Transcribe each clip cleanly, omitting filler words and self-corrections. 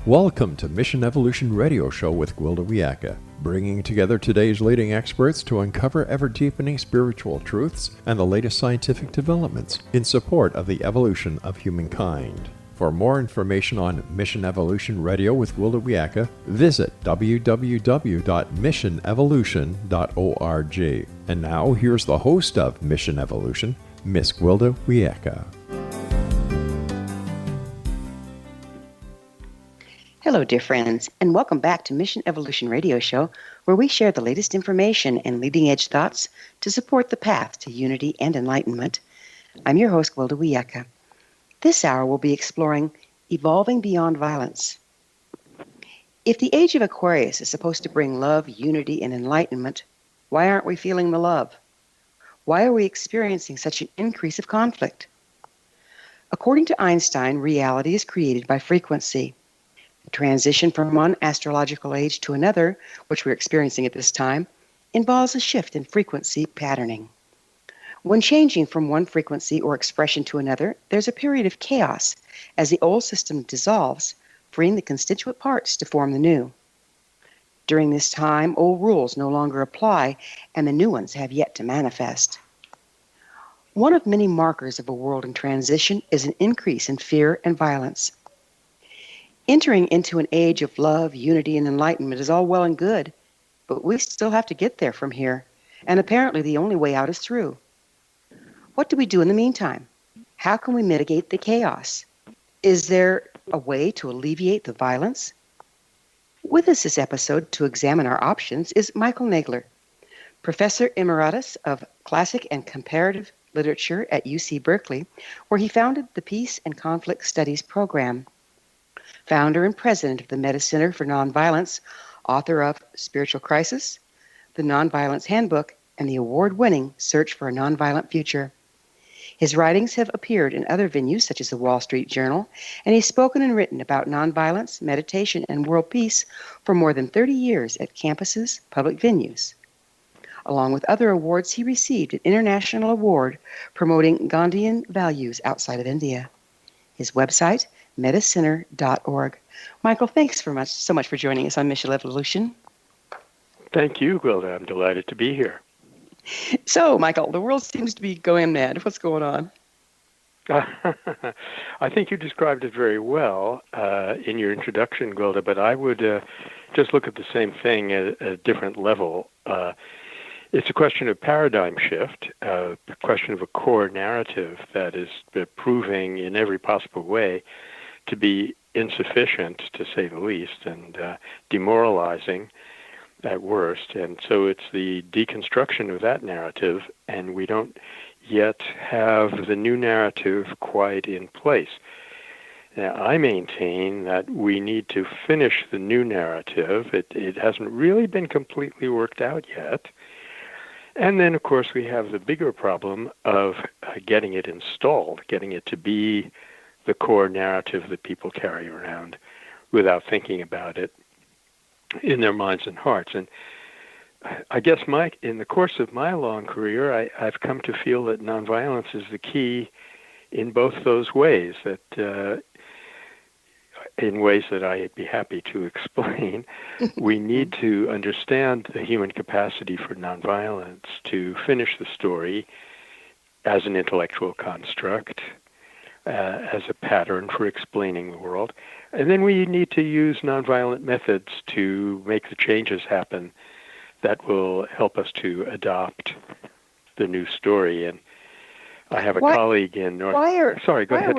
Welcome to Mission Evolution Radio Show with Gwilda Wiyaka, bringing together today's leading experts to uncover ever-deepening spiritual truths and the latest scientific developments in support of the evolution of humankind. For more information on Mission Evolution Radio with Gwilda Wiyaka, visit www.missionevolution.org. And now, here's the host of Mission Evolution, Miss Gwilda Wiyaka. Hello, dear friends, and welcome back to Mission Evolution Radio Show, where we share the latest information and leading-edge thoughts to support the path to unity and enlightenment. I'm your host, Gwilda Wiyaka. This hour we'll be exploring Evolving Beyond Violence. If the age of Aquarius is supposed to bring love, unity, and enlightenment, why aren't we feeling the love? Why are we experiencing such an increase of conflict? According to Einstein, reality is created by frequency. The transition from one astrological age to another, which we're experiencing at this time, involves a shift in frequency patterning. When changing from one frequency or expression to another, there's a period of chaos as the old system dissolves, freeing the constituent parts to form the new. During this time, old rules no longer apply, and the new ones have yet to manifest. One of many markers of a world in transition is an increase in fear and violence. Entering into an age of love, unity, and enlightenment is all well and good, but we still have to get there from here, and apparently the only way out is through. What do we do in the meantime? How can we mitigate the chaos? Is there a way to alleviate the violence? With us this episode to examine our options is Michael Nagler, Professor Emeritus of Classics and Comparative Literature at UC Berkeley, where he founded the Peace and Conflict Studies program. Founder and president of the Metta Center for Nonviolence, author of Spiritual Crisis, the Nonviolence Handbook, and the award-winning Search for a Nonviolent Future. His writings have appeared in other venues such as the Wall Street Journal, and he's spoken and written about nonviolence, meditation, and world peace for more than 30 years at campuses, public venues. Along with other awards, he received an international award promoting Gandhian values outside of India. His website, mettacenter.org. Michael, thanks so much for joining us on Mission Evolution. Thank you, Gwilda. I'm delighted to be here. So, Michael, the world seems to be going mad. What's going on? I think you described it very well in your introduction, Gwilda, but I would just look at the same thing at a different level. It's a question of paradigm shift, a question of a core narrative that is proving in every possible way to be insufficient, to say the least, and demoralizing at worst. And so it's the deconstruction of that narrative, and we don't yet have the new narrative quite in place. Now, I maintain that we need to finish the new narrative. It hasn't really been completely worked out yet. And then, of course, we have the bigger problem of getting it installed, getting it to be the core narrative that people carry around without thinking about it in their minds and hearts. And I guess, Mike, in the course of my long career, I've come to feel that nonviolence is the key in both those ways, that in ways that I'd be happy to explain. We need to understand the human capacity for nonviolence to finish the story as an intellectual construct, as a pattern for explaining the world. And then we need to use nonviolent methods to make the changes happen that will help us to adopt the new story. And I have a colleague in North... Sorry, go ahead.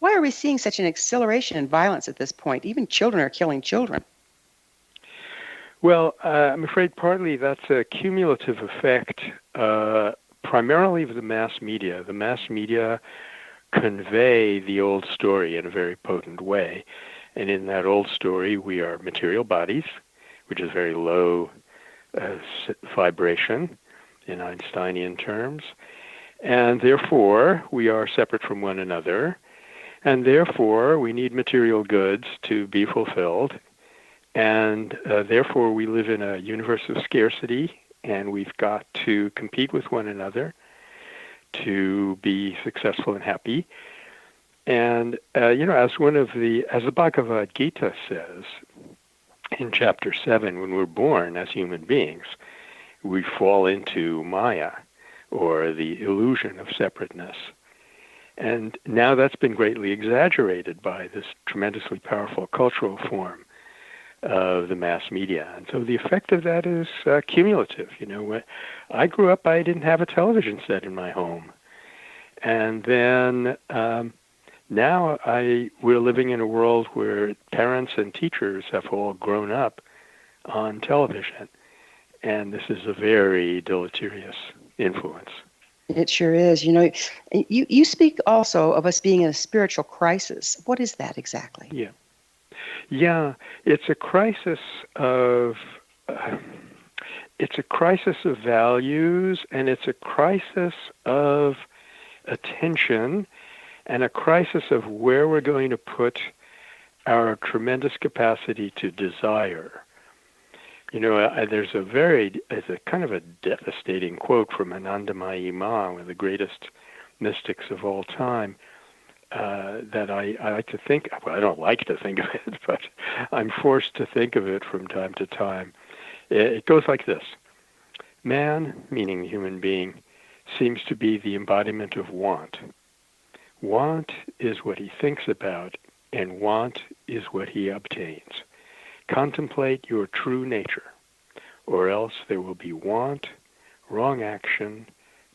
Why are we seeing such an acceleration in violence at this point? Even children are killing children. Well, I'm afraid partly that's a cumulative effect, primarily of the mass media. The mass media convey the old story in a very potent way. And in that old story, we are material bodies, which is very low vibration in Einsteinian terms. And therefore, we are separate from one another. And therefore, we need material goods to be fulfilled. And therefore, we live in a universe of scarcity, and we've got to compete with one another to be successful and happy. And, as the Bhagavad Gita says in chapter 7, when we're born as human beings, we fall into Maya, or the illusion of separateness. And now that's been greatly exaggerated by this tremendously powerful cultural form of the mass media. And so the effect of that is cumulative. When I grew up, I didn't have a television set in my home. And then now we're living in a world where parents and teachers have all grown up on television. And this is a very deleterious influence. It sure is. You speak also of us being in a spiritual crisis. What is that exactly? Yeah, it's a crisis of values, and it's a crisis of attention, and a crisis of where we're going to put our tremendous capacity to desire. There's a kind of a devastating quote from Anandamayi Ma, one of the greatest mystics of all time, that I like to think. Well, I don't like to think of it, but I'm forced to think of it from time to time. It goes like this: man, meaning human being, seems to be the embodiment of want. Want is what he thinks about, and want is what he obtains. Contemplate your true nature, or else there will be want, wrong action,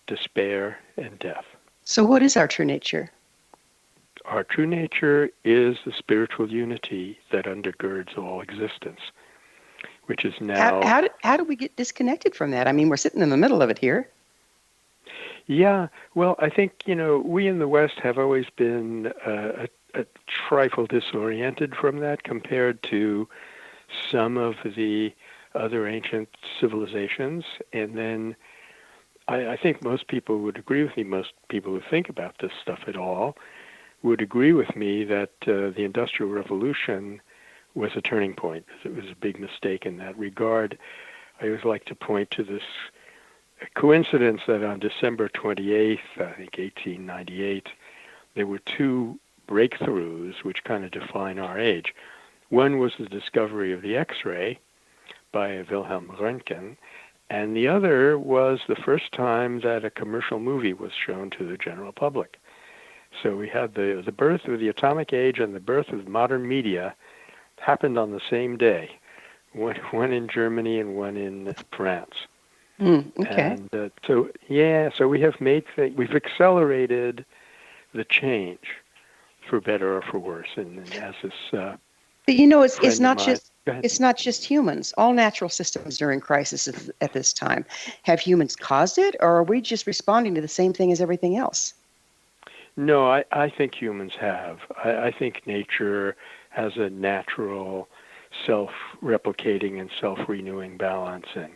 despair, and death. So what is our true nature? Our true nature is the spiritual unity that undergirds all existence, which is now... How do we get disconnected from that? I mean, we're sitting in the middle of it here. Yeah, well, I think, we in the West have always been a trifle disoriented from that compared to some of the other ancient civilizations. And then I think most people would agree with me, most people who think about this stuff at all, would agree with me that the Industrial Revolution was a turning point. It was a big mistake in that regard. I always like to point to this coincidence that on December 28th, I think 1898, there were two breakthroughs which kind of define our age. One was the discovery of the X-ray by Wilhelm Röntgen, and the other was the first time that a commercial movie was shown to the general public. So we had the birth of the atomic age and the birth of modern media happened on the same day, one in Germany and one in France. Okay. And so we have we've accelerated the change for better or for worse. And as this, but it's not just humans. All natural systems are in crisis at this time. Have humans caused it, or are we just responding to the same thing as everything else? No, I think humans have. I think nature has a natural self-replicating and self-renewing balance, and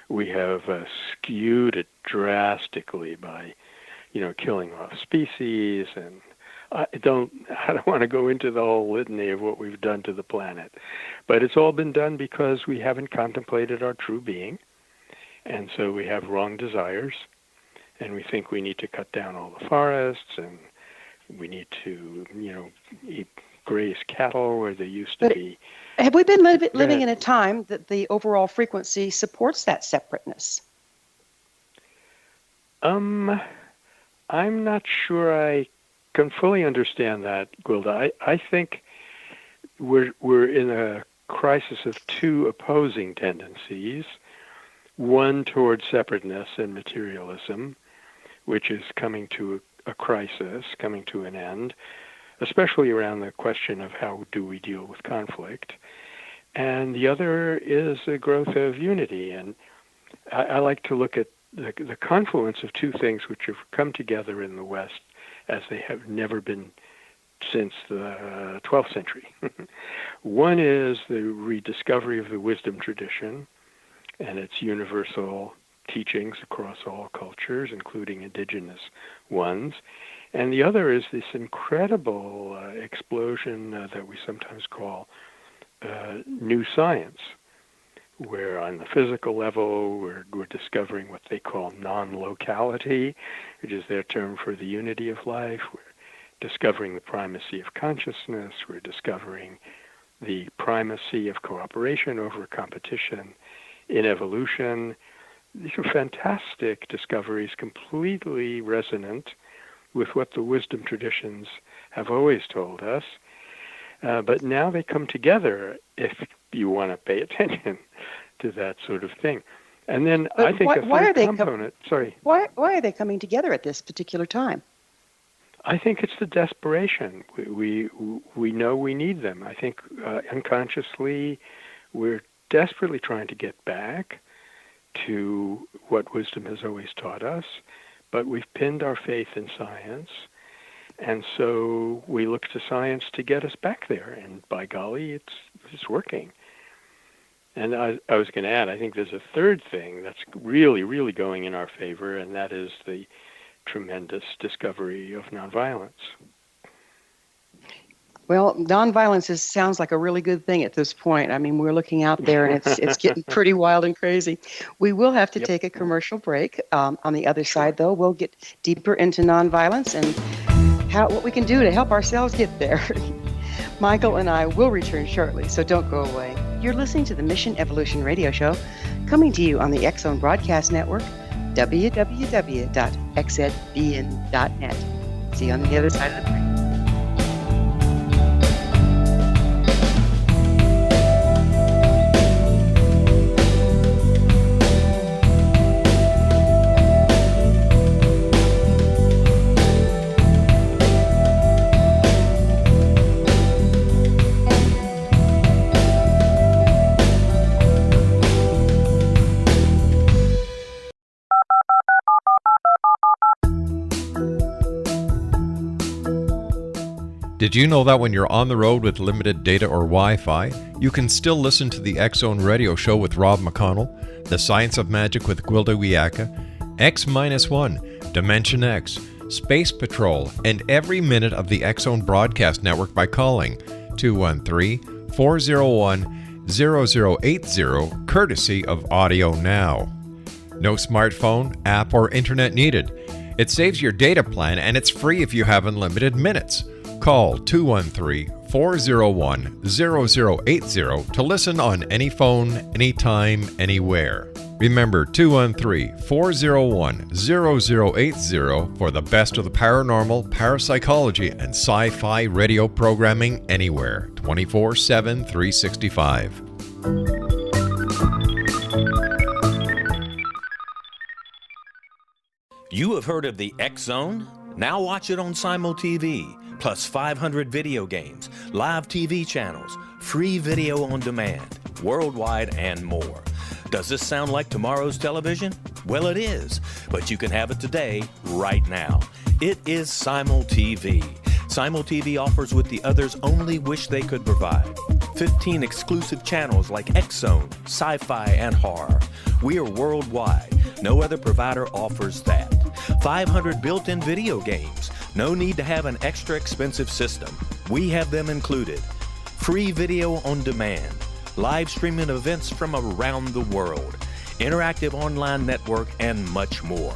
we have skewed it drastically by, killing off species. And I don't want to go into the whole litany of what we've done to the planet, but it's all been done because we haven't contemplated our true being, and so we have wrong desires, and we think we need to cut down all the forests, and we need to, graze cattle where they used to be. Have we been living in a time that the overall frequency supports that separateness? I'm not sure I can fully understand that, Gwilda. I think we're in a crisis of two opposing tendencies, one towards separateness and materialism, which is coming to a crisis, coming to an end, especially around the question of how do we deal with conflict. And the other is the growth of unity. And I like to look at the confluence of two things which have come together in the West as they have never been since the 12th century. One is the rediscovery of the wisdom tradition and its universal teachings across all cultures, including indigenous ones. And the other is this incredible explosion that we sometimes call new science, where on the physical level we're discovering what they call non-locality, which is their term for the unity of life. We're discovering the primacy of consciousness. We're discovering the primacy of cooperation over competition in evolution. These are fantastic discoveries, completely resonant with what the wisdom traditions have always told us. But now they come together if you want to pay attention to that sort of thing. And then But I think a third component, Why are they coming together at this particular time? I think it's the desperation. We know we need them. I think unconsciously we're desperately trying to get back to what wisdom has always taught us, but we've pinned our faith in science, and so we look to science to get us back there, and by golly, it's working. And I was going to add, I think there's a third thing that's really, really going in our favor, and that is the tremendous discovery of nonviolence. Well, nonviolence sounds like a really good thing at this point. I mean, we're looking out there, and it's getting pretty wild and crazy. We will have to take a commercial break. On the other side, though, we'll get deeper into nonviolence and what we can do to help ourselves get there. Michael and I will return shortly, so don't go away. You're listening to the Mission Evolution Radio Show, coming to you on the X-Zone Broadcast Network, www.xzbn.net. See you on the other side of the break. Did you know that when you're on the road with limited data or Wi-Fi, you can still listen to the X-Zone Radio Show with Rob McConnell, The Science of Magic with Gwilda Wiyaka, X-1, Dimension X, Space Patrol, and every minute of the X-Zone Broadcast Network by calling 213-401-0080, courtesy of Audio Now. No smartphone, app, or internet needed. It saves your data plan, and it's free if you have unlimited minutes. Call 213-401-0080 to listen on any phone, anytime, anywhere. Remember 213-401-0080 for the best of the paranormal, parapsychology, and sci-fi radio programming anywhere, 24/7, 365. You have heard of the X-Zone? Now watch it on Simul TV. Plus 500 video games, live TV channels, free video on demand, worldwide, and more. Does this sound like tomorrow's television? Well, it is, but you can have it today, right now. It is Simul TV. Simul TV offers what the others only wish they could provide. 15 exclusive channels like X-Zone, Sci-Fi, and Horror. We are worldwide. No other provider offers that. 500 built-in video games. No need to have an extra expensive system. We have them included. Free video on demand. Live streaming events from around the world. Interactive online network, and much more.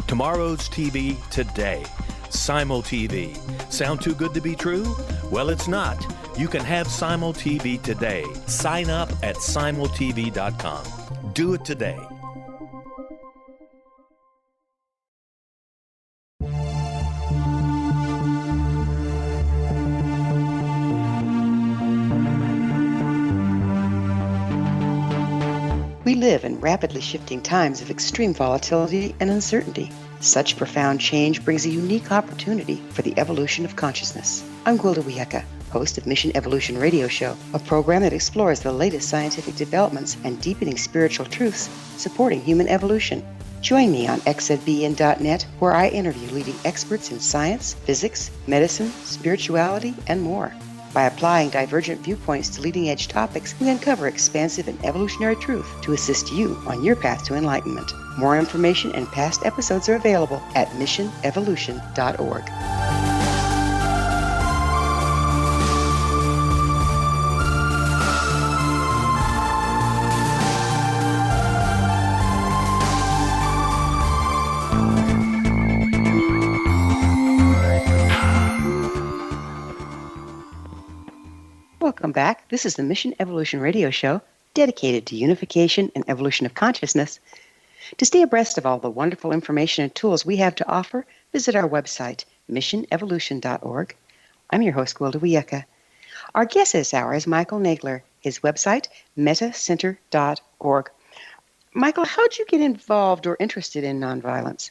Tomorrow's TV today. Simul TV. Sound too good to be true? Well, it's not. You can have Simul TV today. Sign up at simultv.com. Do it today. We live in rapidly shifting times of extreme volatility and uncertainty. Such profound change brings a unique opportunity for the evolution of consciousness. I'm Gwilda Wiyaka, host of Mission Evolution Radio Show, a program that explores the latest scientific developments and deepening spiritual truths supporting human evolution. Join me on xzbn.net, where I interview leading experts in science, physics, medicine, spirituality, and more. By applying divergent viewpoints to leading-edge topics, we uncover expansive and evolutionary truth to assist you on your path to enlightenment. More information and past episodes are available at missionevolution.org. Welcome back. This is the Mission Evolution Radio Show, dedicated to unification and evolution of consciousness. To stay abreast of all the wonderful information and tools we have to offer, visit our website, missionevolution.org. I'm your host, Gwilda Wiyaka. Our guest this hour is Michael Nagler. His website, mettacenter.org. Michael, how did you get involved or interested in nonviolence?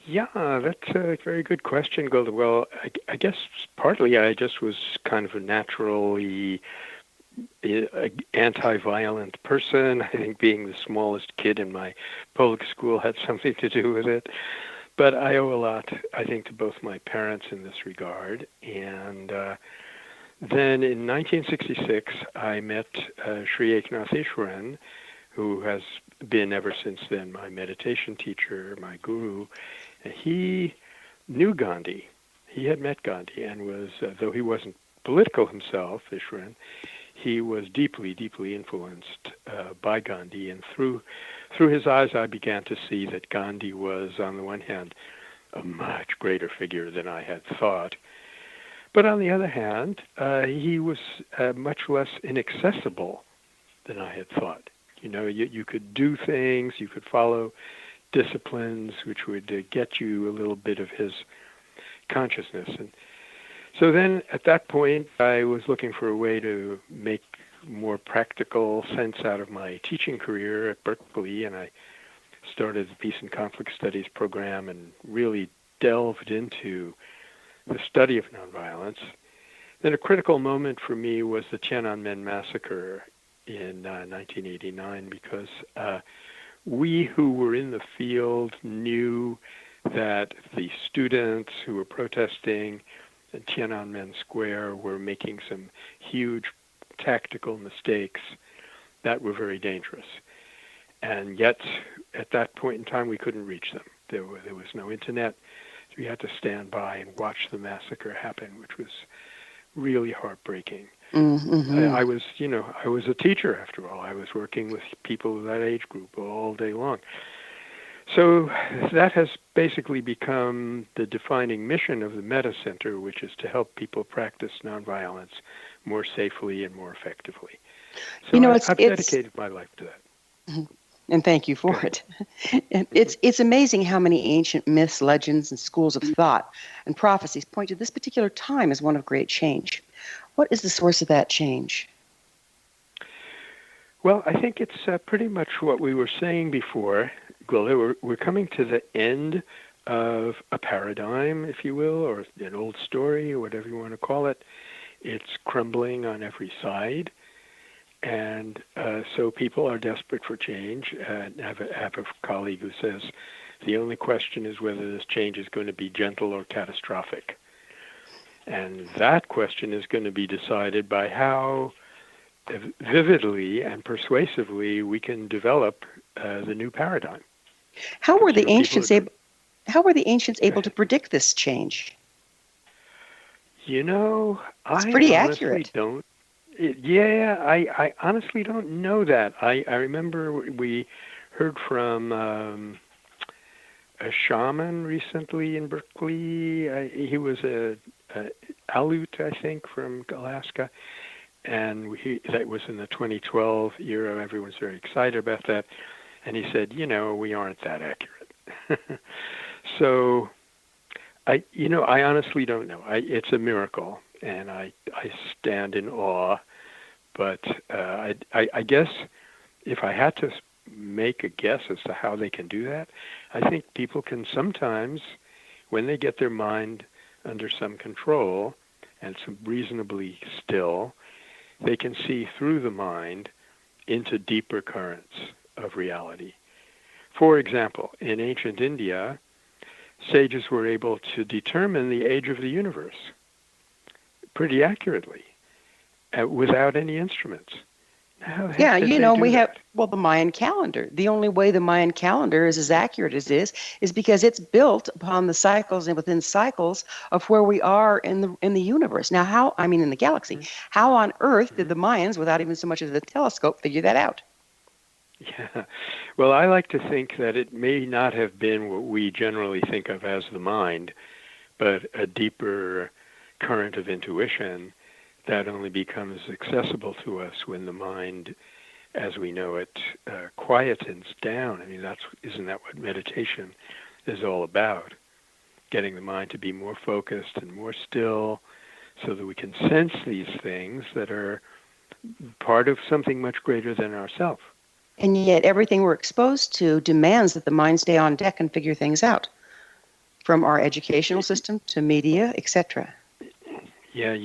Yeah, that's a very good question, Golda. Well, I guess partly I just was kind of a naturally anti-violent person. I think being the smallest kid in my public school had something to do with it. But I owe a lot, I think, to both my parents in this regard. And then in 1966, I met Sri Eknath Easwaran, who has been ever since then my meditation teacher, my guru. He knew Gandhi. He had met Gandhi and was, though he wasn't political himself, Easwaran, he was deeply, deeply influenced by Gandhi. And through his eyes, I began to see that Gandhi was, on the one hand, a much greater figure than I had thought. But on the other hand, he was much less inaccessible than I had thought. You know, you could do things, you could follow disciplines which would get you a little bit of his consciousness. And so then at that point, I was looking for a way to make more practical sense out of my teaching career at Berkeley, and I started the Peace and Conflict Studies program and really delved into the study of nonviolence. Then a critical moment for me was the Tiananmen massacre in 1989, because we who were in the field knew that the students who were protesting at Tiananmen Square were making some huge tactical mistakes that were very dangerous. And yet, at that point in time, we couldn't reach them. There was no internet. So we had to stand by and watch the massacre happen, which was really heartbreaking. Mm-hmm. I was a teacher after all. I was working with people of that age group all day long. So that has basically become the defining mission of the Metta Center, which is to help people practice nonviolence more safely and more effectively. So I've dedicated my life to that. Mm-hmm. And thank you for it. And it's amazing how many ancient myths, legends, and schools of thought and prophecies point to this particular time as one of great change. What is the source of that change? Well, I think it's pretty much what we were saying before, Gwilda. We're coming to the end of a paradigm, if you will, or an old story, or whatever you want to call it. It's crumbling on every side. And so people are desperate for change. I have a colleague who says the only question is whether this change is going to be gentle or catastrophic. And that question is going to be decided by how vividly and persuasively we can develop the new paradigm. How were the ancients able to predict this change? You know, it's pretty accurate. I honestly don't know that. I remember we heard from a shaman recently in Berkeley. He was a Aleut, I think, from Alaska. And that was in the 2012 era. Everyone's very excited about that. And he said, we aren't that accurate. So, I honestly don't know. It's a miracle, and I stand in awe. But I guess if I had to make a guess as to how they can do that, I think people can sometimes, when they get their mind under some control and some reasonably still, they can see through the mind into deeper currents of reality. For example, in ancient India, sages were able to determine the age of the universe pretty accurately without any instruments. Yeah, we have, the Mayan calendar. The only way the Mayan calendar is as accurate as it is because it's built upon the cycles and within cycles of where we are in the universe. Now, in the galaxy. How on earth did the Mayans, without even so much as a telescope, figure that out? Yeah. Well, I like to think that it may not have been what we generally think of as the mind, but a deeper current of intuition that only becomes accessible to us when the mind, as we know it, quietens down. I mean, isn't that what meditation is all about? Getting the mind to be more focused and more still so that we can sense these things that are part of something much greater than ourselves. And yet everything we're exposed to demands that the mind stay on deck and figure things out, from our educational system to media, etc. Yeah,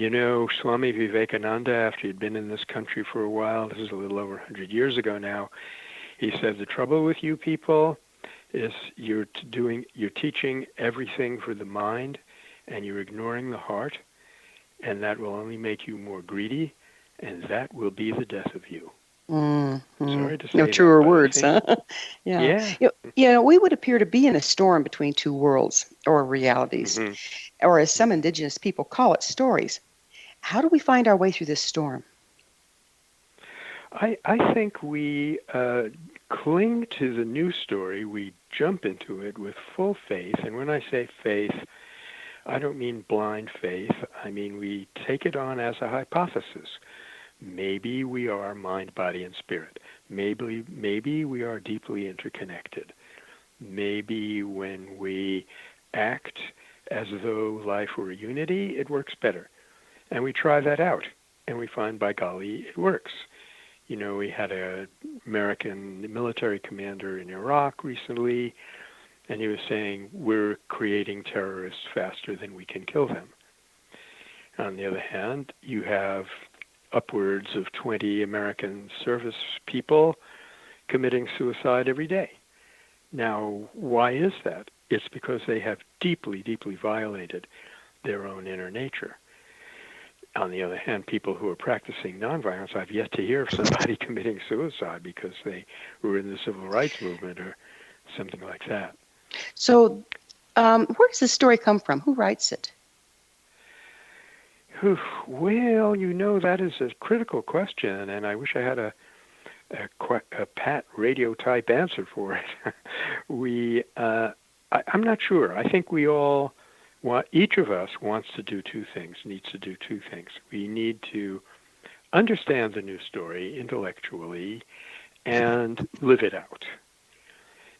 Swami Vivekananda, after he'd been in this country for a while, this is a little over 100 years ago now, he said, the trouble with you people is you're teaching everything for the mind and you're ignoring the heart, and that will only make you more greedy, and that will be the death of you. Mm-hmm. Sorry to say no that, truer words, huh? Yeah. We would appear to be in a storm between two worlds or realities, Mm-hmm. or as some indigenous people call it, stories. How do we find our way through this storm? I think we cling to the new story. We jump into it with full faith. And when I say faith, I don't mean blind faith. I mean we take it on as a hypothesis. Maybe we are mind, body, and spirit. Maybe we are deeply interconnected. Maybe when we act as though life were a unity, it works better. And we try that out, and we find, by golly, it works. We had an American military commander in Iraq recently, and he was saying, we're creating terrorists faster than we can kill them. On the other hand, you have upwards of 20 American service people committing suicide every day. Now, why is that? It's because they have deeply, deeply violated their own inner nature. On the other hand, people who are practicing nonviolence, I've yet to hear of somebody committing suicide because they were in the civil rights movement or something like that. So, where does this story come from? Who writes it? Well, that is a critical question, and I wish I had a pat radio type answer for it. I'm not sure. I think we all each of us needs to do two things. We need to understand the new story intellectually and live it out.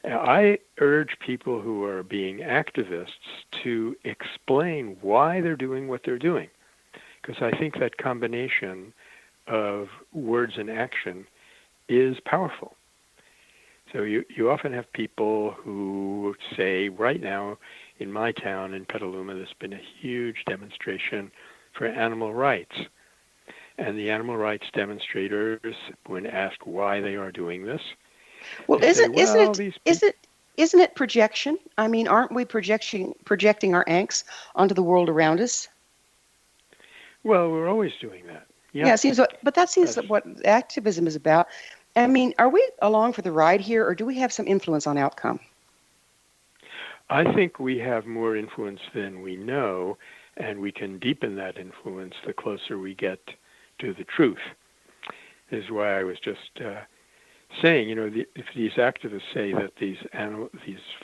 I urge people who are being activists to explain why they're doing what they're doing, because I think that combination of words and action is powerful. So you often have people who say, right now in my town, in Petaluma, there's been a huge demonstration for animal rights. And the animal rights demonstrators, when asked why they are doing this, well, isn't it projection? I mean, aren't we projecting our angst onto the world around us? Well, we're always doing that. Yeah, it seems. But that seems what activism is about. I mean, are we along for the ride here, or do we have some influence on outcome? I think we have more influence than we know, and we can deepen that influence the closer we get to the truth. This is why I was just saying, if these activists say that these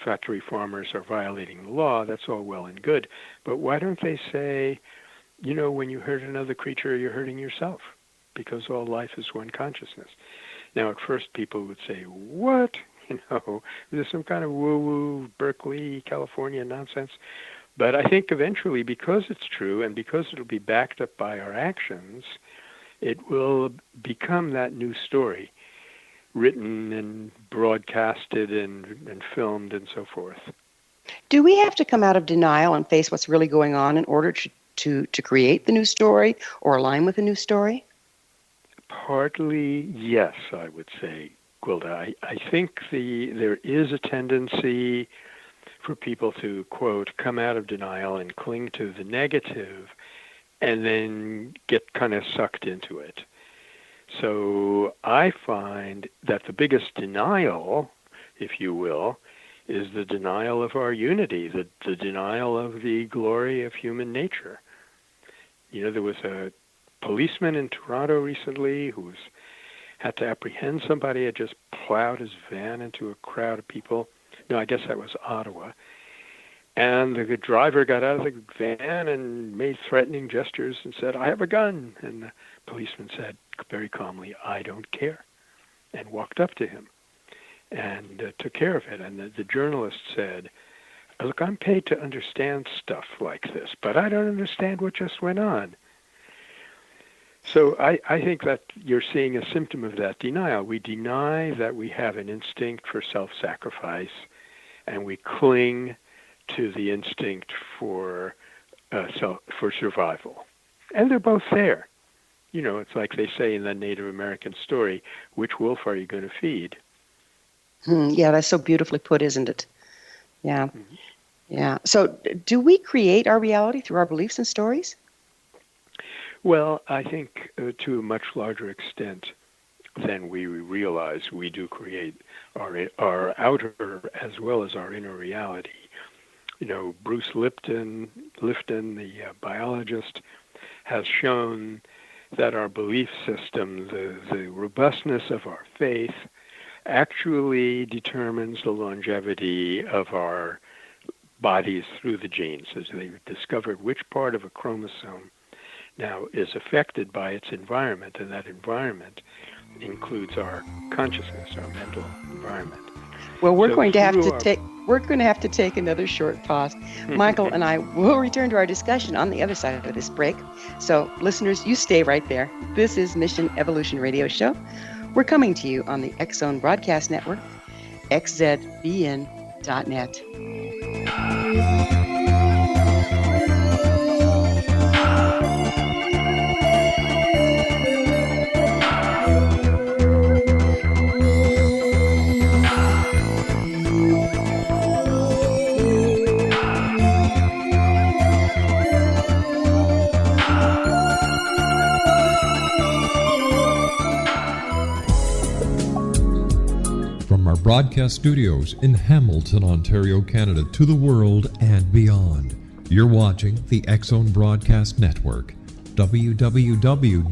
factory farmers are violating the law, that's all well and good. But why don't they say, when you hurt another creature, you're hurting yourself, because all life is one consciousness. Now, at first, people would say, what? There's some kind of woo-woo, Berkeley, California nonsense. But I think eventually, because it's true and because it'll be backed up by our actions, it will become that new story, written and broadcasted and filmed and so forth. Do we have to come out of denial and face what's really going on in order to create the new story or align with the new story? Partly, yes, I would say, Gwilda. I think there is a tendency for people to, quote, come out of denial and cling to the negative and then get kind of sucked into it. So I find that the biggest denial, if you will, is the denial of our unity, the denial of the glory of human nature. There was a policeman in Toronto recently who had to apprehend somebody, had just plowed his van into a crowd of people. No, I guess that was Ottawa. And the driver got out of the van and made threatening gestures and said, "I have a gun." And the policeman said very calmly, "I don't care," and walked up to him and took care of it. And the journalist said, "Look, I'm paid to understand stuff like this, but I don't understand what just went on." So I think that you're seeing a symptom of that denial. We deny that we have an instinct for self-sacrifice, and we cling to the instinct for survival. And they're both there. You know, it's like they say in the Native American story, which wolf are you going to feed? Yeah, that's so beautifully put, isn't it? Yeah. Mm-hmm. Yeah. So do we create our reality through our beliefs and stories? Well, I think to a much larger extent than we realize, we do create our outer as well as our inner reality. You know, Bruce Lipton, the biologist, has shown that our belief system, the robustness of our faith, actually determines the longevity of our bodies through the genes, as they've discovered which part of a chromosome now is affected by its environment, and that environment includes our consciousness, our mental environment. Well, we're going to have to take another short pause. Michael and I will return to our discussion on the other side of this break. So, listeners, you stay right there. This is Mission Evolution Radio Show. We're coming to you on the X Zone Broadcast Network, xzbn.net. From our broadcast studios in Hamilton, Ontario, Canada, to the world and beyond, you're watching the X Zone Broadcast Network, www.xzbn.net.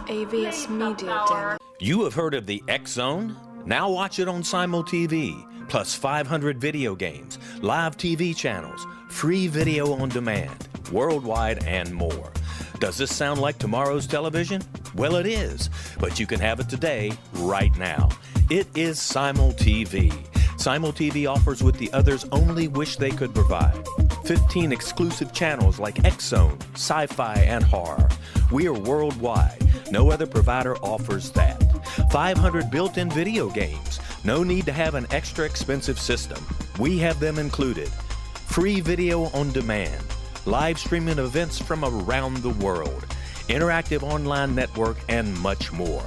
AVS Media Den. You have heard of the X Zone? Now watch it on Simul TV, plus 500 video games, live TV channels, free video on demand, worldwide, and more. Does this sound like tomorrow's television? Well, it is, but you can have it today, right now. It is Simul TV. Simul TV offers what the others only wish they could provide. 15 exclusive channels like X Zone, sci-fi, and horror. We are worldwide. No other provider offers that. 500 built-in video games. No need to have an extra expensive system. We have them included. Free video on demand. Live streaming events from around the world, interactive online network, and much more.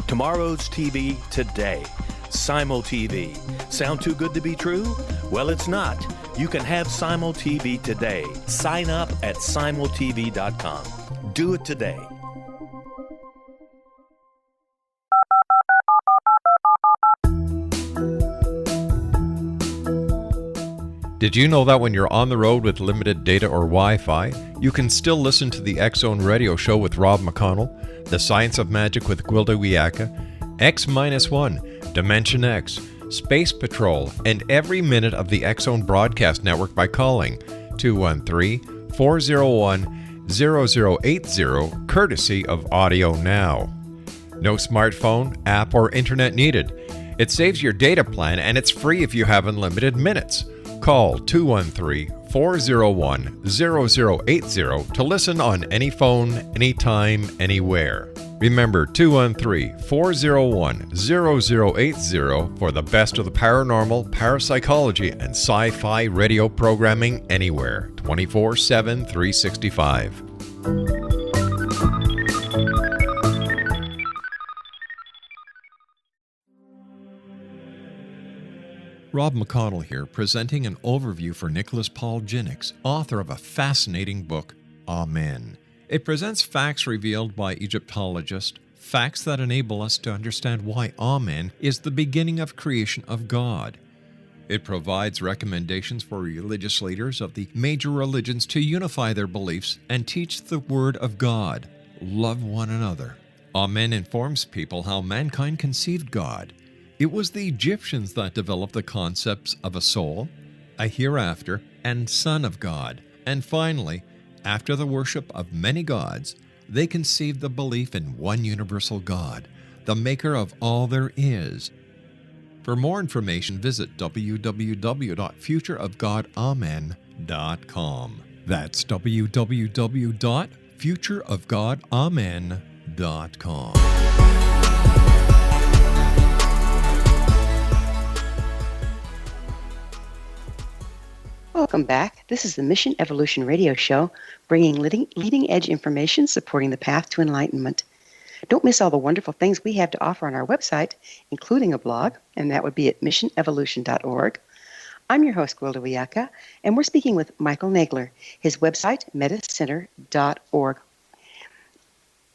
Tomorrow's TV today. Simul TV. Sound too good to be true? Well, it's not. You can have Simul TV today. Sign up at simultv.com. Do it today. Did you know that when you're on the road with limited data or Wi-Fi, you can still listen to the X Zone Radio Show with Rob McConnell, The Science of Magic with Gwilda Wiyaka, X-1, Dimension X, Space Patrol, and every minute of the X Zone Broadcast Network by calling 213-401-0080, courtesy of Audio Now. No smartphone, app, or internet needed. It saves your data plan, and it's free if you have unlimited minutes. Call 213-401-0080 to listen on any phone, anytime, anywhere. Remember 213-401-0080 for the best of the paranormal, parapsychology, and sci-fi radio programming anywhere, 24/7, 365. Rob McConnell here, presenting an overview for Nicholas Paul Jennings, author of a fascinating book, Amen. It presents facts revealed by Egyptologists, facts that enable us to understand why Amen is the beginning of creation of God. It provides recommendations for religious leaders of the major religions to unify their beliefs and teach the Word of God. Love one another. Amen informs people how mankind conceived God. It was the Egyptians that developed the concepts of a soul, a hereafter, and Son of God. And finally, after the worship of many gods, they conceived the belief in one universal God, the maker of all there is. For more information, visit www.futureofgodamen.com. That's www.futureofgodamen.com. Welcome back. This is the Mission Evolution Radio Show, bringing leading-edge information supporting the path to enlightenment. Don't miss all the wonderful things we have to offer on our website, including a blog, and that would be at missionevolution.org. I'm your host, Gwilda Wiyaka, and we're speaking with Michael Nagler, his website, mettacenter.org.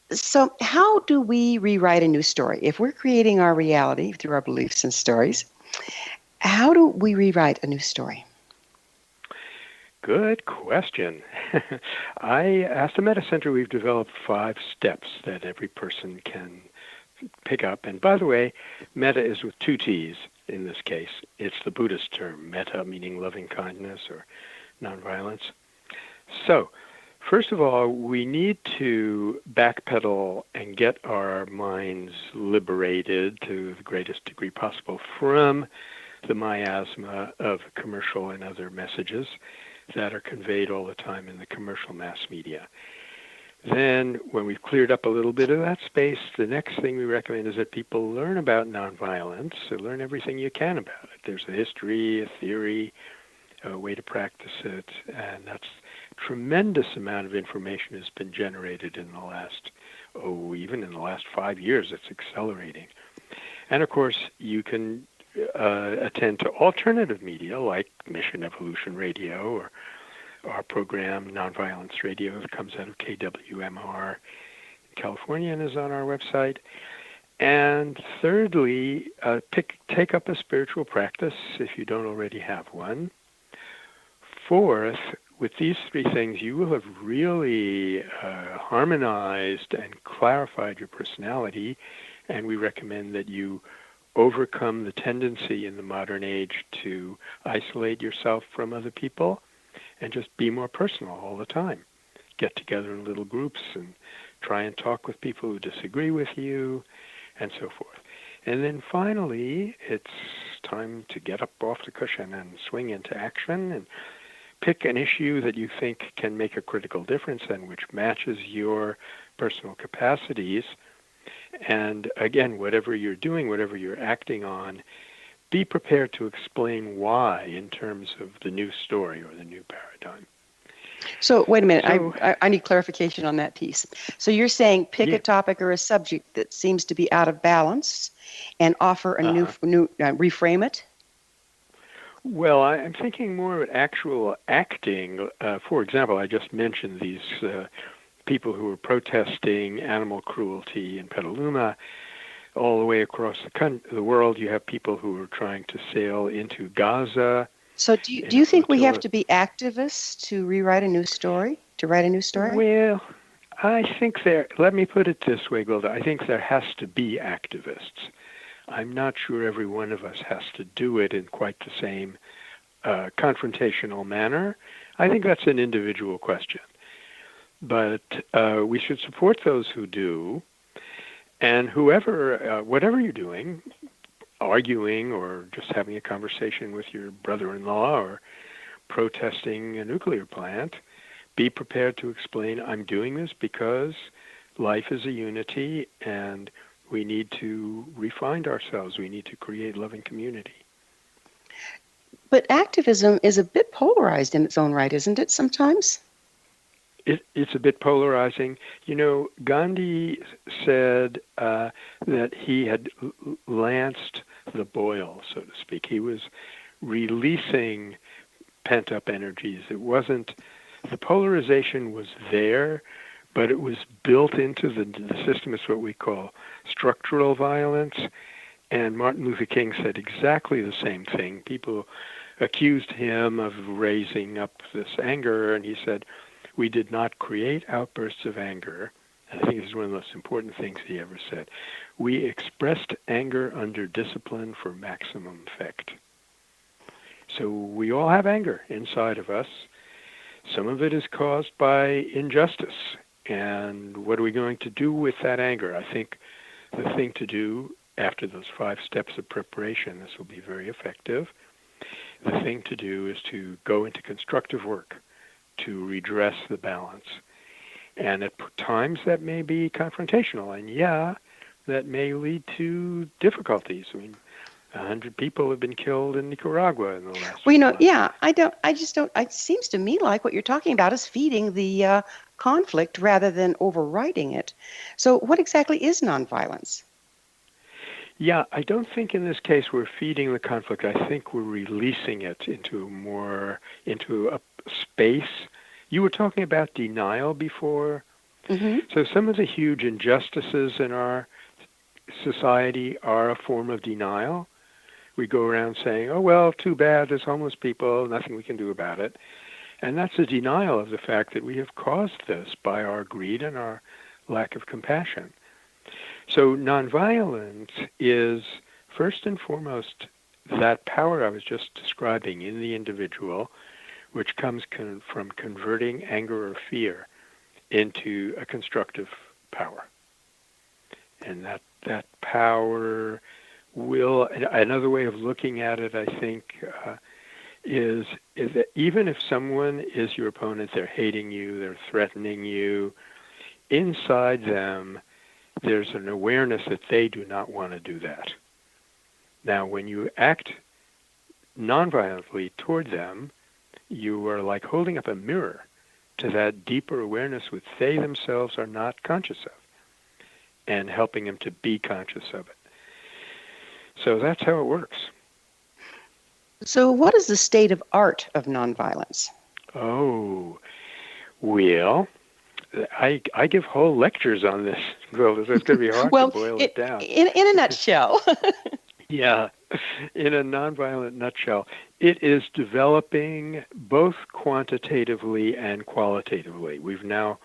So how do we rewrite a new story? If we're creating our reality through our beliefs and stories, how do we rewrite a new story? Good question. At the Metta Center, we've developed 5 steps that every person can pick up. And by the way, metta is with 2 T's in this case. It's the Buddhist term, metta, meaning loving kindness or nonviolence. So, first of all, we need to backpedal and get our minds liberated to the greatest degree possible from the miasma of commercial and other messages that are conveyed all the time in the commercial mass media. Then, when we've cleared up a little bit of that space, the next thing we recommend is that people learn about nonviolence, so learn everything you can about it. There's a history, a theory, a way to practice it, and that's tremendous amount of information has been generated in the last, even in the last 5 years, it's accelerating. And of course, you can attend to alternative media like Mission Evolution Radio or our program Nonviolence Radio that comes out of KWMR in California and is on our website. And thirdly, take up a spiritual practice if you don't already have one. Fourth, with these 3 things, you will have really harmonized and clarified your personality, and we recommend that you overcome the tendency in the modern age to isolate yourself from other people and just be more personal all the time. Get together in little groups and try and talk with people who disagree with you and so forth. And then finally, it's time to get up off the cushion and swing into action and pick an issue that you think can make a critical difference and which matches your personal capacities. And again, whatever you're doing, whatever you're acting on, be prepared to explain why in terms of the new story or the new paradigm. So wait a minute, I need clarification on that piece. So you're saying pick a topic or a subject that seems to be out of balance and offer a new reframe it? Well, I'm thinking more of actual acting. For example, I just mentioned these people who were protesting animal cruelty in Petaluma. All the way across the world, you have people who are trying to sail into Gaza. So do you think we have to be activists to rewrite a new story, to write a new story? Well, I think let me put it this way, Gwilda. I think there has to be activists. I'm not sure every one of us has to do it in quite the same confrontational manner. I think that's an individual question. But we should support those who do. And whatever you're doing, arguing or just having a conversation with your brother-in-law or protesting a nuclear plant, be prepared to explain, I'm doing this because life is a unity and we need to refine ourselves. We need to create loving community. But activism is a bit polarized in its own right, isn't it, sometimes? It's a bit polarizing. You know, Gandhi said that he had lanced the boil, so to speak. He was releasing pent-up energies. It wasn't, the polarization was there, but it was built into the system. It's what we call structural violence. And Martin Luther King said exactly the same thing. People accused him of raising up this anger, and he said, we did not create outbursts of anger. And I think this is one of the most important things he ever said. We expressed anger under discipline for maximum effect. So we all have anger inside of us. Some of it is caused by injustice. And what are we going to do with that anger? I think the thing to do after those 5 steps of preparation, this will be very effective. The thing to do is to go into constructive work to redress the balance. And at times that may be confrontational. And that may lead to difficulties. I mean, 100 people have been killed in Nicaragua in the last Well, few months. it seems to me like what you're talking about is feeding the conflict rather than overriding it. So what exactly is nonviolence? Yeah, I don't think in this case we're feeding the conflict. I think we're releasing it into a space. You were talking about denial before. Mm-hmm. So some of the huge injustices in our society are a form of denial. We go around saying, oh, well, too bad, there's homeless people, nothing we can do about it. And that's a denial of the fact that we have caused this by our greed and our lack of compassion. So nonviolence is, first and foremost, that power I was just describing in the individual, which comes from converting anger or fear into a constructive power. And that power will, another way of looking at it, I think, is that even if someone is your opponent, they're hating you, they're threatening you, inside them, there's an awareness that they do not want to do that. Now, when you act nonviolently toward them, you are like holding up a mirror to that deeper awareness which they themselves are not conscious of, and helping them to be conscious of it. So that's how it works. So what is the state of art of nonviolence? Oh, well, I give whole lectures on this. Well, it's going to be hard to boil it down. In a nutshell. Yeah, in a nonviolent nutshell, it is developing both quantitatively and qualitatively. We've now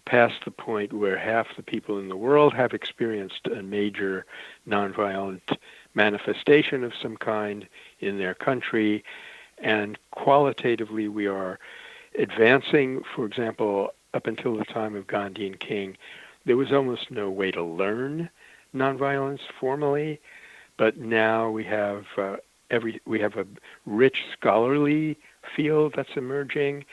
passed the point where half the people in the world have experienced a major nonviolent manifestation of some kind in their country, and qualitatively we are advancing. For example, up until the time of Gandhian King, there was almost no way to learn nonviolence formally, but now we have a rich scholarly field that's emerging,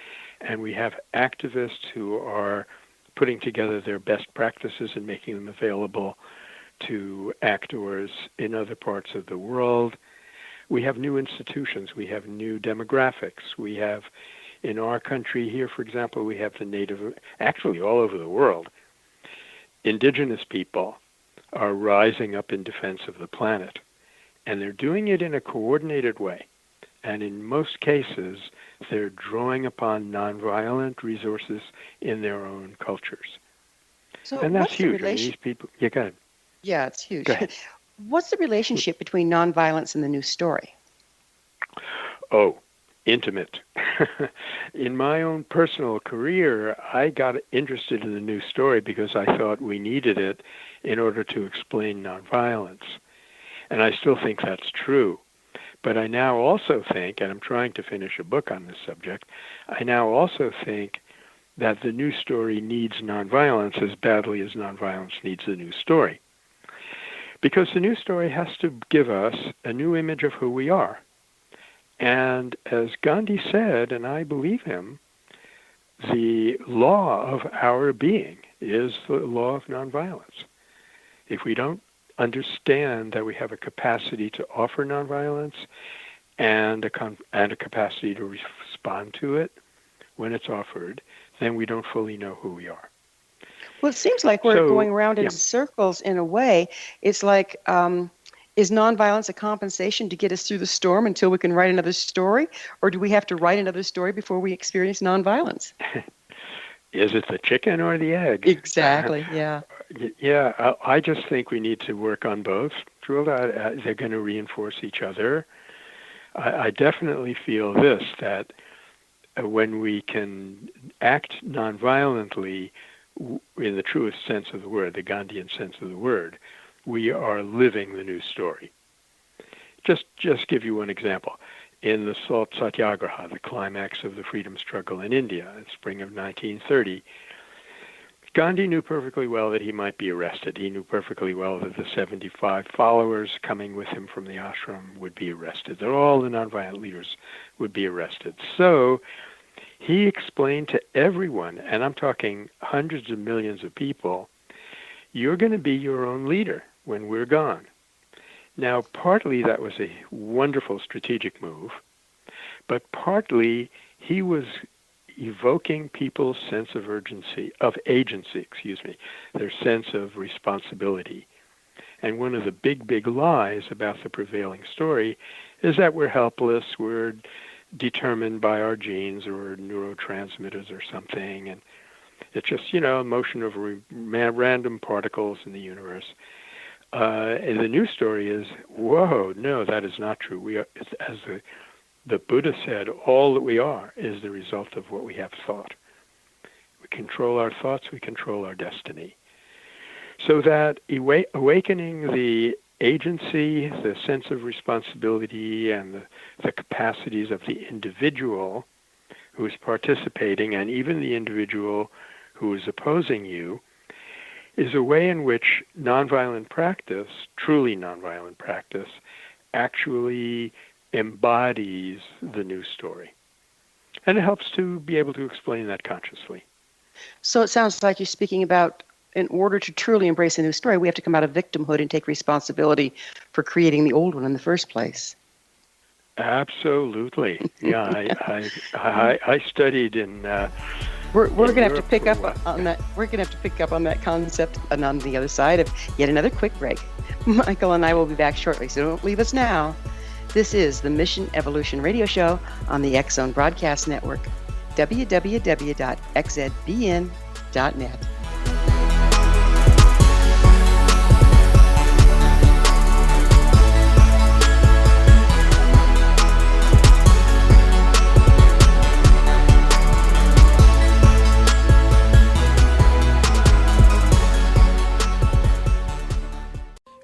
and we have activists who are putting together their best practices and making them available to actors in other parts of the world. We have new institutions. We have new demographics. We have, in our country here, for example, we have the native, actually all over the world, indigenous people are rising up in defense of the planet. And they're doing it in a coordinated way. And in most cases, they're drawing upon nonviolent resources in their own cultures. So and that's what's the huge. I mean, these people, yeah, go ahead. Yeah, it's huge. Go ahead. What's the relationship between nonviolence and the new story? Oh, intimate. In my own personal career, I got interested in the new story because I thought we needed it in order to explain nonviolence. And I still think that's true. But I now also think, and I'm trying to finish a book on this subject, I now also think that the new story needs nonviolence as badly as nonviolence needs the new story. Because the new story has to give us a new image of who we are. And as Gandhi said, and I believe him, the law of our being is the law of nonviolence. If we don't understand that we have a capacity to offer nonviolence and a capacity to respond to it when it's offered, then we don't fully know who we are. Well, it seems like we're going around in circles in a way. It's like, is nonviolence a compensation to get us through the storm until we can write another story? Or do we have to write another story before we experience nonviolence? Is it the chicken or the egg? Exactly, yeah. Yeah, I just think we need to work on both. They're going to reinforce each other. I definitely feel that when we can act nonviolently, in the truest sense of the word, the Gandhian sense of the word, we are living the new story. Just give you one example. In the Salt Satyagraha, the climax of the freedom struggle in India in spring of 1930, Gandhi knew perfectly well that he might be arrested. He knew perfectly well that the 75 followers coming with him from the ashram would be arrested, that all the nonviolent leaders would be arrested. So he explained to everyone, and I'm talking hundreds of millions of people, you're going to be your own leader when we're gone. Now, partly that was a wonderful strategic move, but partly he was evoking people's sense of agency, their sense of responsibility. And one of the big lies about the prevailing story is that we're helpless, we're determined by our genes or neurotransmitters or something, and it's just, a motion of random particles in the universe. And the new story is, whoa, no, that is not true. We are, as the Buddha said, all that we are is the result of what we have thought. We control our thoughts, we control our destiny. So that awakening the agency, the sense of responsibility, and the capacities of the individual who is participating, and even the individual who is opposing you, is a way in which nonviolent practice, truly nonviolent practice, actually embodies the new story. And it helps to be able to explain that consciously. So it sounds like you're speaking about, in order to truly embrace a new story, we have to come out of victimhood and take responsibility for creating the old one in the first place. Absolutely. Yeah, I studied in We're going to have to pick up on that. We're going to have to pick up on that concept and on the other side of yet another quick break. Michael and I will be back shortly, so don't leave us now. This is the Mission Evolution Radio Show on the X Zone Broadcast Network, www.xzbn.net.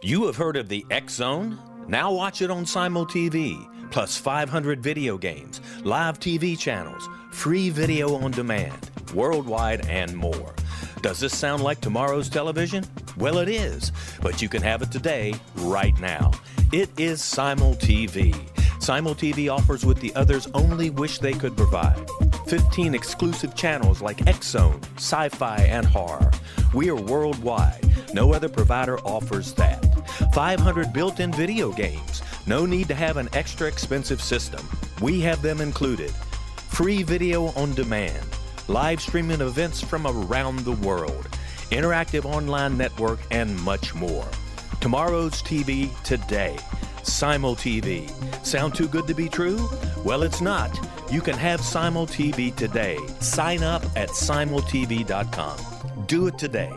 You have heard of the X Zone? Now watch it on Simul TV, plus 500 video games, live TV channels, free video on demand, worldwide, and more. Does this sound like tomorrow's television? Well, it is, but you can have it today, right now. It is Simul TV. Simul TV offers what the others only wish they could provide. 15 exclusive channels like X Zone, sci-fi, and horror. We are worldwide. No other provider offers that. 500 built-in video games. No need to have an extra expensive system. We have them included. Free video on demand. Live streaming events from around the world. Interactive online network, and much more. Tomorrow's TV today. Simul TV. Sound too good to be true? Well, it's not. You can have Simul TV today. Sign up at simultv.com. Do it today.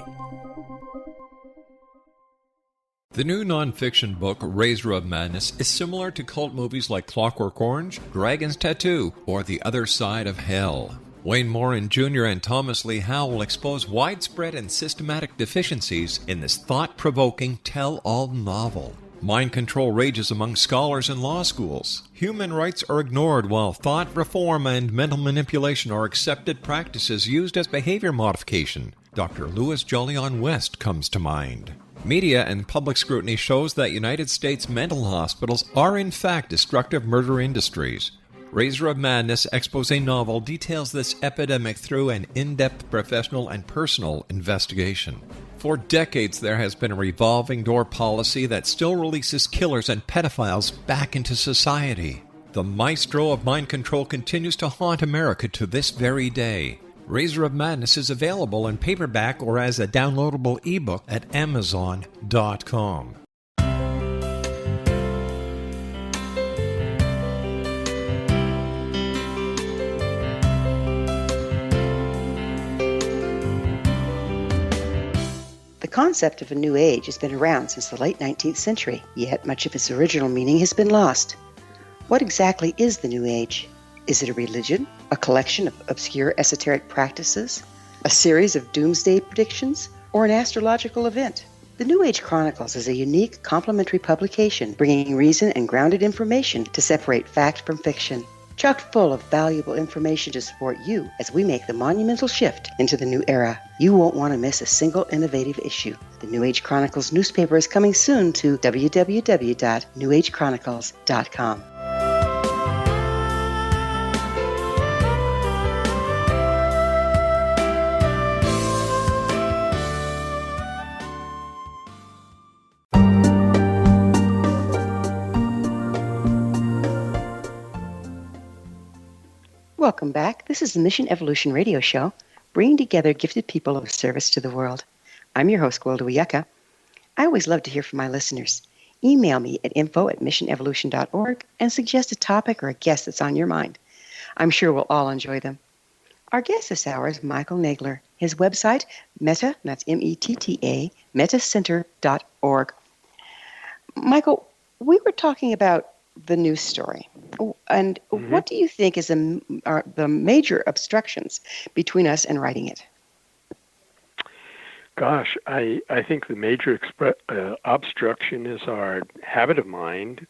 The new nonfiction book, Razor of Madness, is similar to cult movies like Clockwork Orange, Dragon's Tattoo, or The Other Side of Hell. Wayne Morin Jr. and Thomas Lee Howell expose widespread and systematic deficiencies in this thought-provoking tell-all novel. Mind control rages among scholars in law schools. Human rights are ignored while thought reform and mental manipulation are accepted practices used as behavior modification. Dr. Louis Jolyon West comes to mind. Media and public scrutiny shows that United States mental hospitals are in fact destructive murder industries. Razor of Madness expose novel details this epidemic through an in-depth professional and personal investigation. For decades, there has been a revolving door policy that still releases killers and pedophiles back into society. The maestro of mind control continues to haunt America to this very day. Razor of Madness is available in paperback or as a downloadable ebook at Amazon.com. The concept of a new age has been around since the late 19th century, yet much of its original meaning has been lost. What exactly is the new age? Is it a religion, a collection of obscure esoteric practices, a series of doomsday predictions, or an astrological event? The New Age Chronicles is a unique, complementary publication bringing reason and grounded information to separate fact from fiction. Chock full of valuable information to support you as we make the monumental shift into the new era. You won't want to miss a single innovative issue. The New Age Chronicles newspaper is coming soon to www.newagechronicles.com. Welcome back. This is the Mission Evolution Radio Show, bringing together gifted people of service to the world. I'm your host, Gwilda Wiyaka. I always love to hear from my listeners. Email me at info@missionevolution.org and suggest a topic or a guest that's on your mind. I'm sure we'll all enjoy them. Our guest this hour is Michael Nagler. His website, Metta, that's M-E-T-T-A, mettacenter.org. Michael, we were talking about the news story. And what do you think is the major obstructions between us and writing it? Gosh, I think the major obstruction is our habit of mind,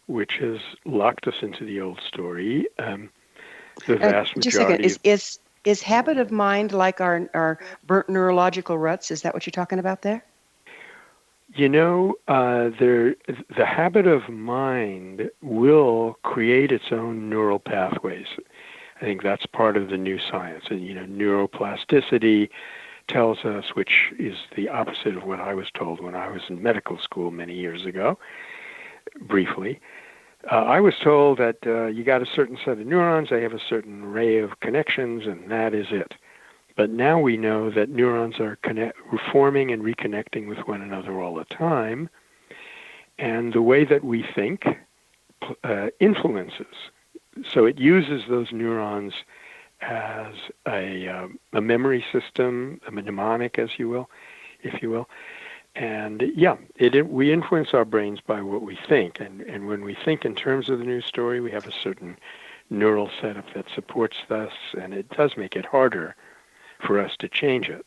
which has locked us into the old story. The vast just majority. A second, is habit of mind like our burnt neurological ruts? Is that what you're talking about there? You know, the habit of mind will create its own neural pathways. I think that's part of the new science. And, neuroplasticity tells us, which is the opposite of what I was told when I was in medical school many years ago, briefly. I was told that you got a certain set of neurons, they have a certain array of connections, and that is it. But now we know that neurons are forming and reconnecting with one another all the time, and the way that we think influences. So it uses those neurons as a memory system, a mnemonic, if you will. And we influence our brains by what we think. And when we think in terms of the news story, we have a certain neural setup that supports us, and it does make it harder for us to change it.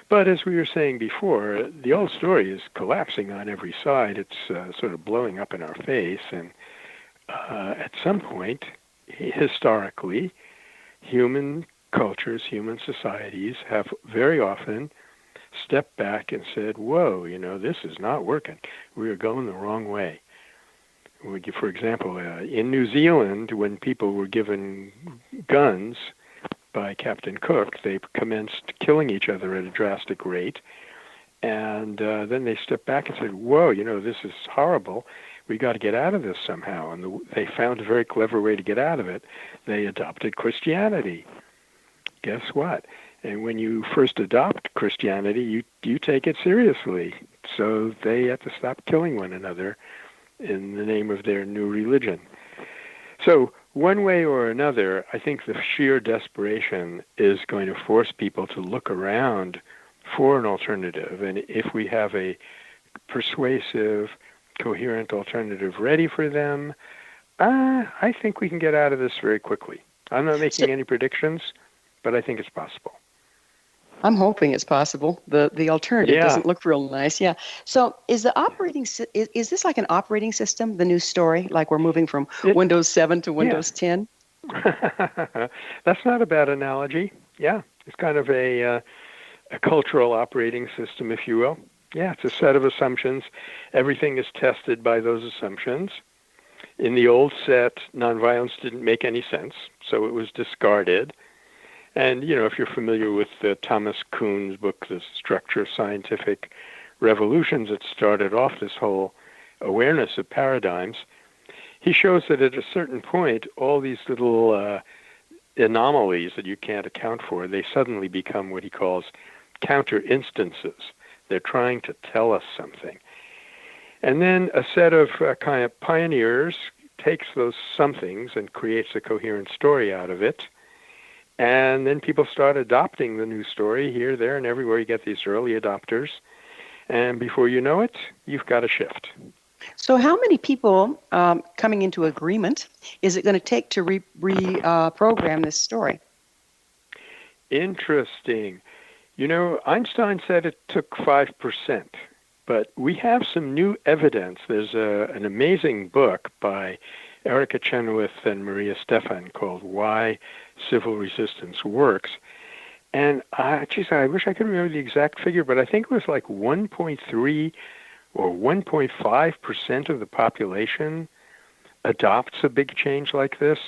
But as we were saying before, the old story is collapsing on every side. It's sort of blowing up in our face. And at some point, historically, human cultures, human societies have very often stepped back and said, whoa, this is not working. We are going the wrong way. For example, in New Zealand, when people were given guns by Captain Cook, they commenced killing each other at a drastic rate. And then they stepped back and said, whoa, this is horrible. We got to get out of this somehow. And they found a very clever way to get out of it. They adopted Christianity. Guess what? And when you first adopt Christianity, you take it seriously. So they had to stop killing one another in the name of their new religion. So one way or another, I think the sheer desperation is going to force people to look around for an alternative. And if we have a persuasive, coherent alternative ready for them, I think we can get out of this very quickly. I'm not making any predictions, but I think it's possible. I'm hoping it's possible. The alternative doesn't look real nice. Yeah. So is this like an operating system, the new story? Like we're moving from Windows 7 to Windows 10? That's not a bad analogy. Yeah. It's kind of a cultural operating system, if you will. Yeah, it's a set of assumptions. Everything is tested by those assumptions. In the old set, nonviolence didn't make any sense, so it was discarded. And, if you're familiar with Thomas Kuhn's book, The Structure of Scientific Revolutions, that started off this whole awareness of paradigms, he shows that at a certain point, all these little anomalies that you can't account for, they suddenly become what he calls counter-instances. They're trying to tell us something. And then a set of kind of pioneers takes those somethings and creates a coherent story out of it. And then people start adopting the new story here, there, and everywhere. You get these early adopters. And before you know it, you've got a shift. So how many people coming into agreement is it going to take to reprogram this story? Interesting. Einstein said it took 5%, but we have some new evidence. There's an amazing book by Erica Chenoweth and Maria Stephan called Why Civil Resistance Works. And, I wish I could remember the exact figure, but I think it was like 1.3 or 1.5% of the population adopts a big change like this,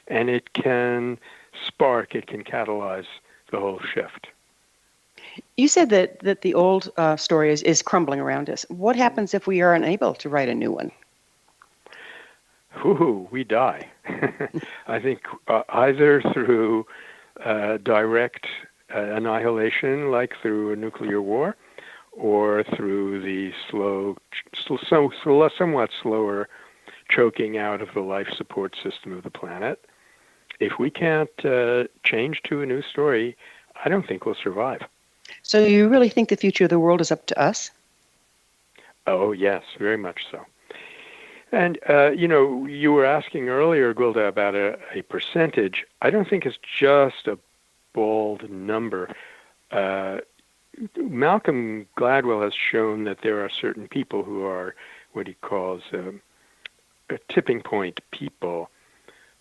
and it can catalyze the whole shift. You said that the old story is crumbling around us. What happens if we are unable to write a new one? We die. I think either through direct annihilation, like through a nuclear war, or through the somewhat slower choking out of the life support system of the planet. If we can't change to a new story, I don't think we'll survive. So you really think the future of the world is up to us? Oh, yes, very much so. And, you were asking earlier, Gwilda, about a percentage. I don't think it's just a bald number. Malcolm Gladwell has shown that there are certain people who are what he calls a tipping point people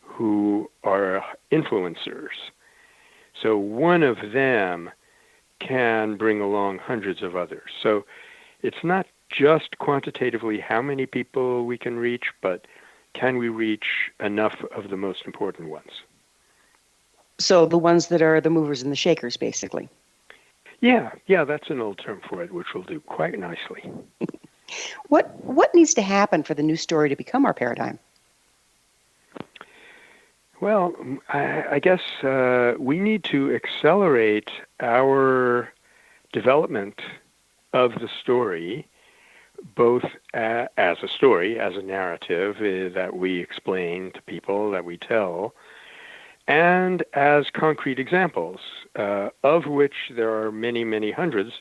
who are influencers. So one of them can bring along hundreds of others. So it's not just quantitatively how many people we can reach, but can we reach enough of the most important ones? So the ones that are the movers and the shakers, basically. Yeah, that's an old term for it, which will do quite nicely. What needs to happen for the new story to become our paradigm? Well, I guess we need to accelerate our development of the story, both as a story, as a narrative that we explain to people, that we tell, and as concrete examples, of which there are many, many hundreds,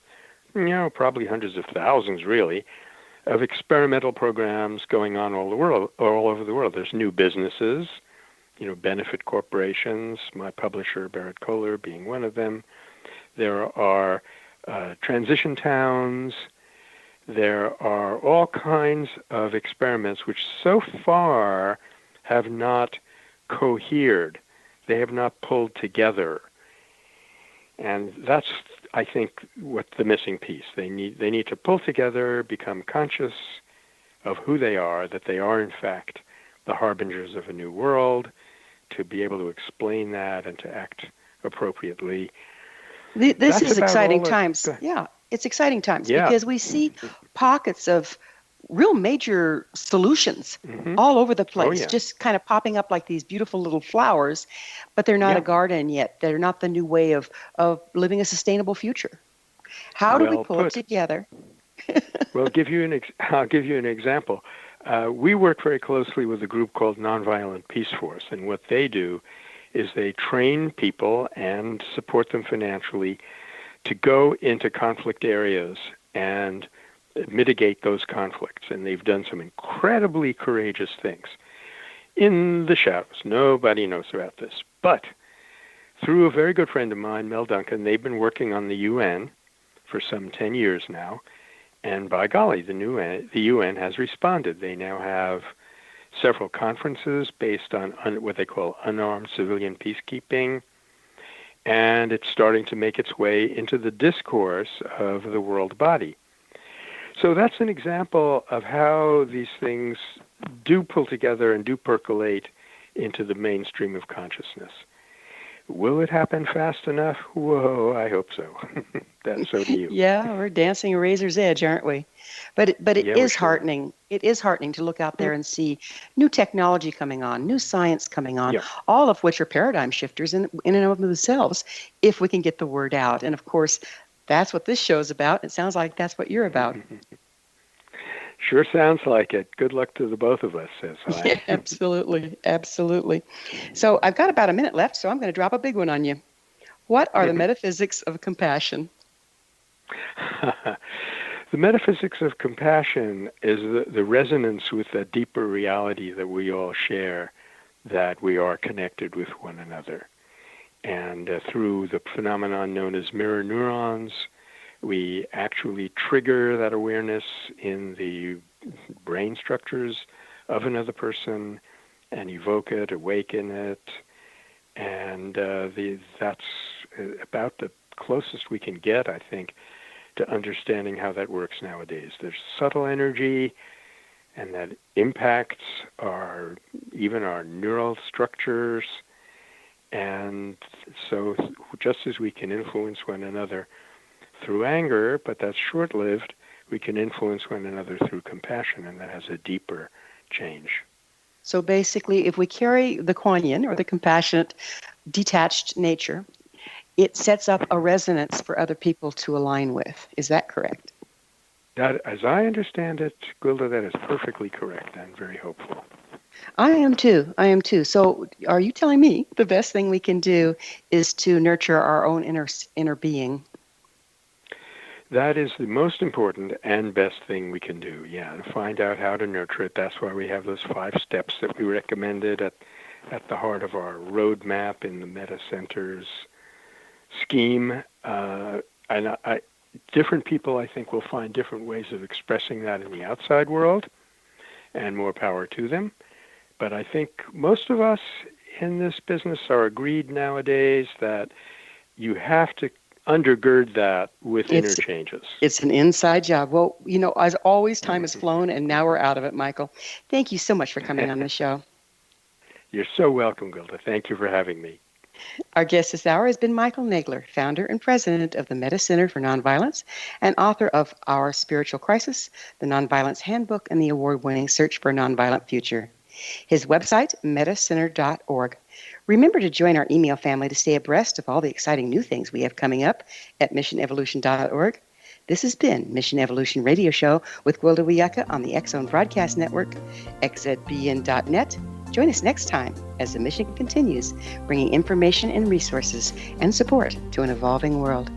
probably hundreds of thousands, really, of experimental programs going on all over the world. There's new businesses, benefit corporations, my publisher, Barrett Kohler, being one of them. There are transition towns. There are all kinds of experiments which so far have not cohered. They have not pulled together. And that's, I think, what's the missing piece. They need to pull together, become conscious of who they are, that they are, in fact, the harbingers of a new world, to be able to explain that and to act appropriately. This is exciting times. Yeah, it's exciting times because we see pockets of real major solutions all over the place, just kind of popping up like these beautiful little flowers, but they're not a garden yet. They're not the new way of living a sustainable future. How do we pull it together? Well, I'll give you an example. We work very closely with a group called Nonviolent Peace Force, and what they do is they train people and support them financially to go into conflict areas and mitigate those conflicts. And they've done some incredibly courageous things in the shadows. Nobody knows about this. But through a very good friend of mine, Mel Duncan, they've been working on the UN for some 10 years now. And by golly, the UN has responded. They now have several conferences based on what they call unarmed civilian peacekeeping. And it's starting to make its way into the discourse of the world body. So that's an example of how these things do pull together and do percolate into the mainstream of consciousness. Will it happen fast enough? Whoa, I hope so. So do you. Yeah, we're dancing a razor's edge, aren't we? But it is heartening. It is heartening to look out there and see new technology coming on, new science coming on, all of which are paradigm shifters in and of themselves, if we can get the word out. And of course, that's what this show's about. It sounds like that's what you're about. Sure sounds like it. Good luck to the both of us, says I. Yeah, absolutely. Absolutely. So I've got about a minute left, so I'm going to drop a big one on you. What are the metaphysics of compassion? The metaphysics of compassion is the resonance with the deeper reality that we all share, that we are connected with one another. And through the phenomenon known as mirror neurons, we actually trigger that awareness in the brain structures of another person and evoke it, awaken it. And that's about the closest we can get, I think, to understanding how that works nowadays. There's subtle energy, and that impacts even our neural structures. And so just as we can influence one another through anger, but that's short-lived, we can influence one another through compassion, and that has a deeper change. So basically, if we carry the Kuan Yin, or the compassionate, detached nature, it sets up a resonance for other people to align with. Is that correct? That, as I understand it, Gwilda, that is perfectly correct and very hopeful. I am too. So are you telling me the best thing we can do is to nurture our own inner being? That is the most important and best thing we can do, to find out how to nurture it. That's why we have those 5 steps that we recommended at the heart of our roadmap in the Metta Center's scheme. Different people, I think, will find different ways of expressing that in the outside world, and more power to them. But I think most of us in this business are agreed nowadays that you have to undergird that with inner changes. It's an inside job. Well, as always, time has flown, and now we're out of it, Michael. Thank you so much for coming on the show. You're so welcome, Gwilda. Thank you for having me. Our guest this hour has been Michael Nagler, founder and president of the Metta Center for Nonviolence and author of Our Spiritual Crisis, the Nonviolence Handbook, and the award-winning Search for a Nonviolent Future. His website, mettacenter.org. Remember to join our email family to stay abreast of all the exciting new things we have coming up at missionevolution.org. This has been Mission Evolution Radio Show with Gwilda Wiyaka on the X Zone Broadcast Network, xzbn.net. Join us next time as the mission continues, bringing information and resources and support to an evolving world.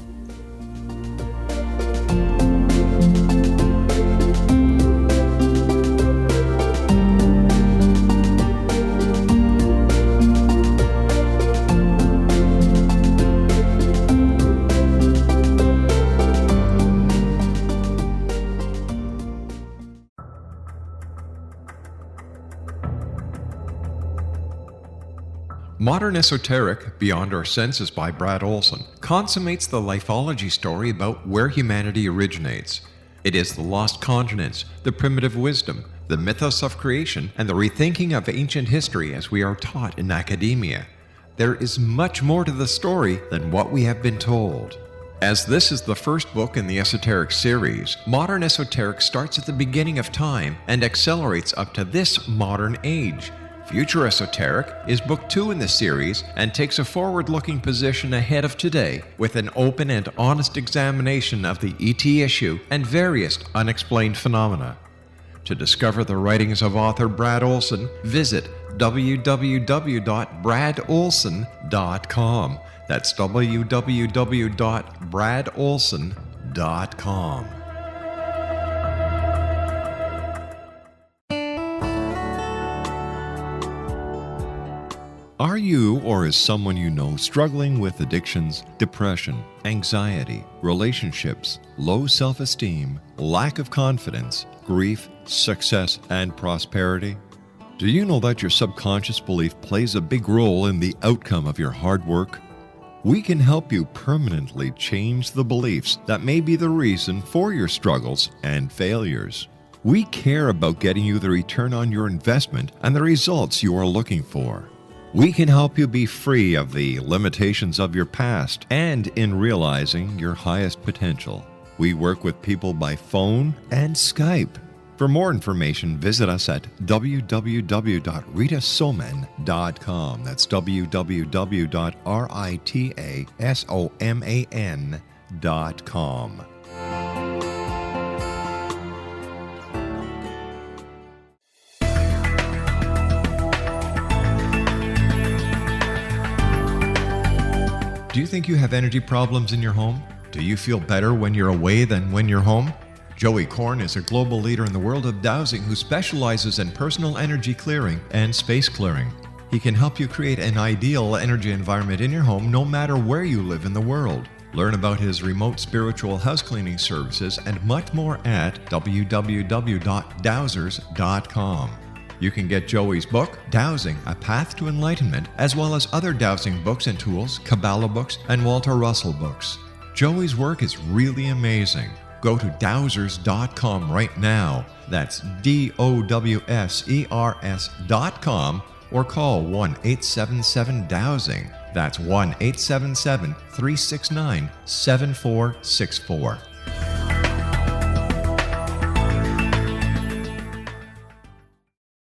Modern Esoteric, Beyond Our Senses by Brad Olson, consummates the lifology story about where humanity originates. It is the lost continents, the primitive wisdom, the mythos of creation, and the rethinking of ancient history as we are taught in academia. There is much more to the story than what we have been told. As this is the first book in the Esoteric series, Modern Esoteric starts at the beginning of time and accelerates up to this modern age. Future Esoteric is book 2 in the series and takes a forward-looking position ahead of today with an open and honest examination of the ET issue and various unexplained phenomena. To discover the writings of author Brad Olson, visit www.bradolson.com. That's www.bradolson.com. Are you or is someone you know struggling with addictions, depression, anxiety, relationships, low self-esteem, lack of confidence, grief, success, and prosperity? Do you know that your subconscious belief plays a big role in the outcome of your hard work? We can help you permanently change the beliefs that may be the reason for your struggles and failures. We care about getting you the return on your investment and the results you are looking for. We can help you be free of the limitations of your past and in realizing your highest potential. We work with people by phone and Skype. For more information, visit us at www.ritasoman.com. That's www.ritasoman.com. Do you think you have energy problems in your home? Do you feel better when you're away than when you're home? Joey Korn is a global leader in the world of dowsing who specializes in personal energy clearing and space clearing. He can help you create an ideal energy environment in your home no matter where you live in the world. Learn about his remote spiritual house cleaning services and much more at www.dowsers.com. You can get Joey's book, Dowsing, A Path to Enlightenment, as well as other dowsing books and tools, Kabbalah books, and Walter Russell books. Joey's work is really amazing. Go to dowsers.com right now. That's DOWSERS.com or call 1-877-DOWSING. That's 1-877-369-7464.